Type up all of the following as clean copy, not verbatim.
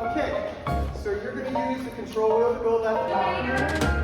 Okay, so you're going to use the control wheel to go left down.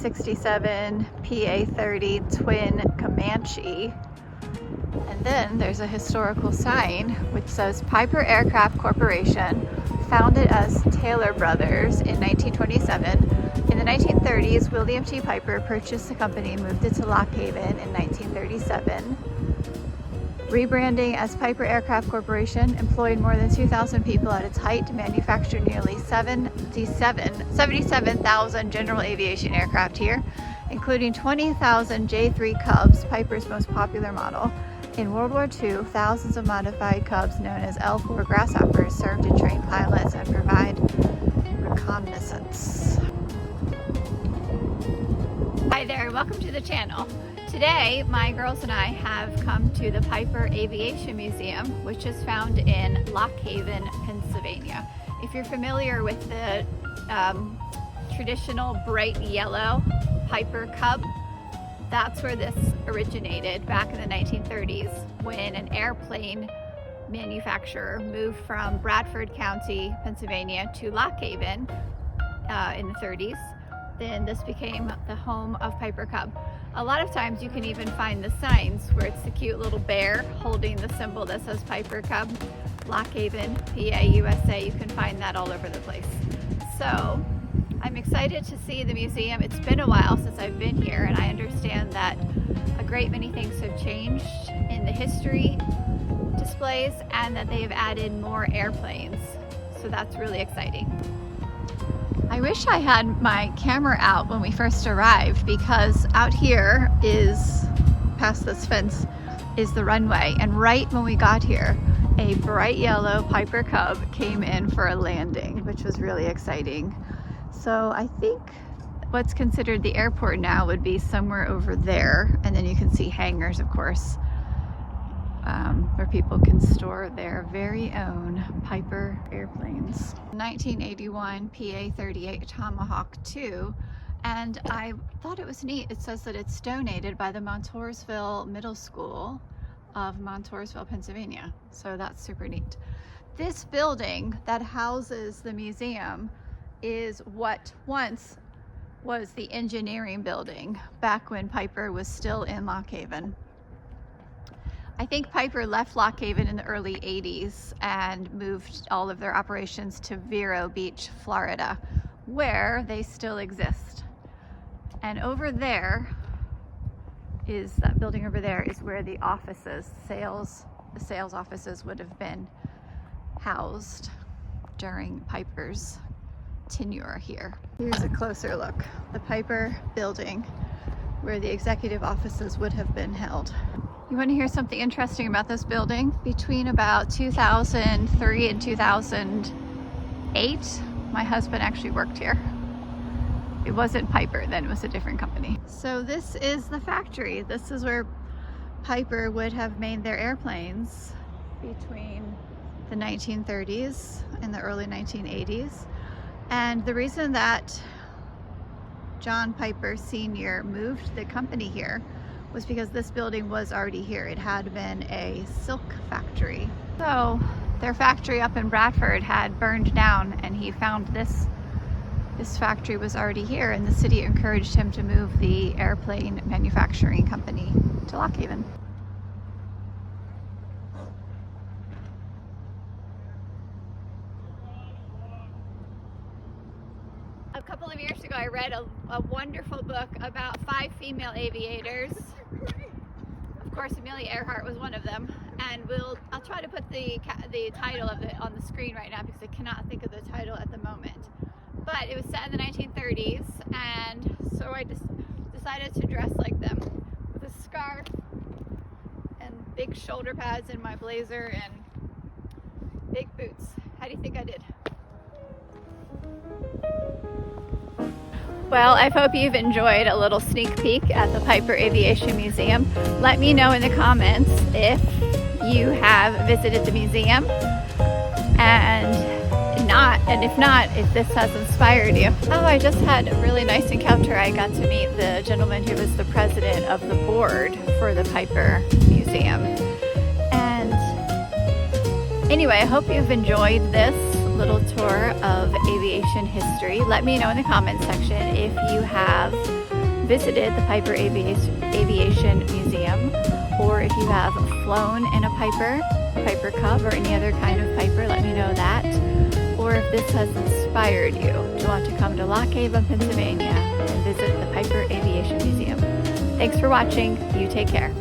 1967 PA-30 twin Comanche. And then there's a historical sign which says Piper Aircraft Corporation, founded as Taylor Brothers in 1927. In the 1930s, William T. Piper purchased the company and moved it to Lock Haven in 1937. Rebranding as Piper Aircraft Corporation, employed more than 2,000 people at its height, manufactured nearly 77,000 general aviation aircraft here, including 20,000 J3 Cubs, Piper's most popular model. In World War II, thousands of modified Cubs known as L4 Grasshoppers served to train pilots and provide reconnaissance. Hi there, welcome to the channel. Today, my girls and I have come to the Piper Aviation Museum, which is found in Lock Haven, Pennsylvania. If you're familiar with the traditional bright yellow Piper Cub, that's where this originated back in the 1930s when an airplane manufacturer moved from Bradford County, Pennsylvania to Lock Haven in the 30s. Then this became the home of Piper Cub. A lot of times you can even find the signs where it's the cute little bear holding the symbol that says Piper Cub, Lock Haven, PA, USA. You can find that all over the place. So I'm excited to see the museum. It's been a while since I've been here, and I understand that a great many things have changed in the history displays and that they have added more airplanes. So that's really exciting. I wish I had my camera out when we first arrived, because out here is, past this fence, is the runway. And right when we got here, a bright yellow Piper Cub came in for a landing, which was really exciting. So I think what's considered the airport now would be somewhere over there. And then you can see hangars, of course, where people can store their very own Piper airplanes. 1981 PA-38 Tomahawk 2, and I thought it was neat. It says that it's donated by the Montoursville Middle School of Montoursville, Pennsylvania. So that's super neat. This building that houses the museum is what once was the engineering building back when Piper was still in Lock Haven. I think Piper left Lock Haven in the early 80s and moved all of their operations to Vero Beach, Florida, where they still exist. And over there is, that building over there is where the offices, the sales offices would have been housed during Piper's tenure here. Here's a closer look. The Piper building where the executive offices would have been held. You want to hear something interesting about this building? Between about 2003 and 2008, my husband actually worked here. It wasn't Piper then, it was a different company. So this is the factory. This is where Piper would have made their airplanes between the 1930s and the early 1980s. And the reason that John Piper Sr. moved the company here was because this building was already here. It had been a silk factory. So their factory up in Bradford had burned down, and he found this factory was already here, and the city encouraged him to move the airplane manufacturing company to Lock Haven. A couple of years ago, I read a wonderful book about 5 female aviators. Of course, Amelia Earhart was one of them, and I'll try to put the title of it on the screen right now because I cannot think of the title at the moment. But it was set in the 1930s, and so I just decided to dress like them with a scarf and big shoulder pads in my blazer and big boots. How do you think I did? Well, I hope you've enjoyed a little sneak peek at the Piper Aviation Museum. Let me know in the comments if you have visited the museum, and if not, if this has inspired you. Oh, I just had a really nice encounter. I got to meet the gentleman who was the president of the board for the Piper Museum. And anyway, I hope you've enjoyed this little tour of aviation history. Let me know in the comments section if you have visited the Piper Aviation Museum, or if you have flown in a Piper Cub or any other kind of Piper, let me know that. Or if this has inspired you to want to come to Lock Haven, Pennsylvania and visit the Piper Aviation Museum. Thanks for watching. You take care.